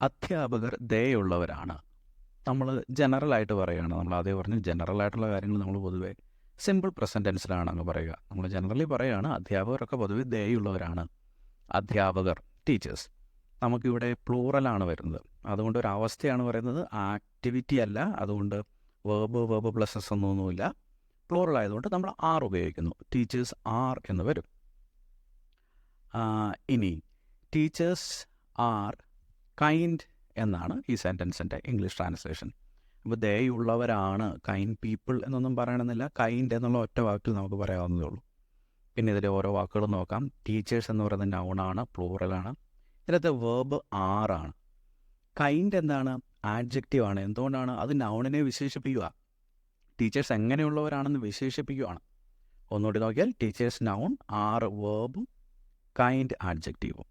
അധ്യാപകർ ദയുള്ളവരാണ്. നമ്മൾ ജനറലായിട്ട് പറയുകയാണ്. നമ്മൾ ആദ്യം പറഞ്ഞു ജനറലായിട്ടുള്ള കാര്യങ്ങൾ നമ്മൾ പൊതുവേ സിമ്പിൾ പ്രസൻറ്റ് ടെൻസിലാണ് അങ്ങ് പറയുക. നമ്മൾ ജനറലി പറയുകയാണ് അധ്യാപകരൊക്കെ പൊതുവെ ദയുള്ളവരാണ്. അധ്യാപകർ, ടീച്ചേഴ്സ്. നമുക്കിവിടെ പ്ലൂറലാണ് വരുന്നത്. അതുകൊണ്ട് ഒരു അവസ്ഥയാണ് പറയുന്നത്, ആക്ടിവിറ്റി അല്ല. അതുകൊണ്ട് വേർബ് പ്ലസസ് ഒന്നുമില്ല. പ്ലൂറൽ ആയതുകൊണ്ട് നമ്മൾ ആർ ഉപയോഗിക്കുന്നു. ടീച്ചേഴ്സ് ആർ എന്ന് വരും. ഇനി ടീച്ചേഴ്സ് ആർ കൈൻഡ് എന്നാണ് ഈ സെൻറ്റൻസിൻ്റെ ഇംഗ്ലീഷ് ട്രാൻസ്ലേഷൻ. അപ്പോൾ ദയുള്ളവരാണ്, കൈൻഡ് പീപ്പിൾ എന്നൊന്നും പറയണമെന്നില്ല. കൈൻഡ് എന്നുള്ള ഒറ്റ വാക്കിൽ നമുക്ക് പറയാവുന്നതേ ഉള്ളൂ. പിന്നെ ഇതിലെ ഓരോ വാക്കുകളും നോക്കാം. ടീച്ചേഴ്സ് എന്ന് പറയുന്നത് നൗണാണ്, പ്ലൂറലാണ്. ഇതിനകത്ത് വേർബ് ആറാണ്. കൈൻഡ് എന്താണ്? ആഡ്ജക്റ്റീവ് ആണ്. എന്തുകൊണ്ടാണ്? അത് നൗണിനെ വിശേഷിപ്പിക്കുക. ടീച്ചേഴ്സ് എങ്ങനെയുള്ളവരാണെന്ന് വിശേഷിപ്പിക്കുകയാണ്. ഒന്നുകൂടി നോക്കിയാൽ ടീച്ചേഴ്സ് നൗൺ, ആർ വേർബും, കൈൻഡ് ആഡ്ജക്റ്റീവും.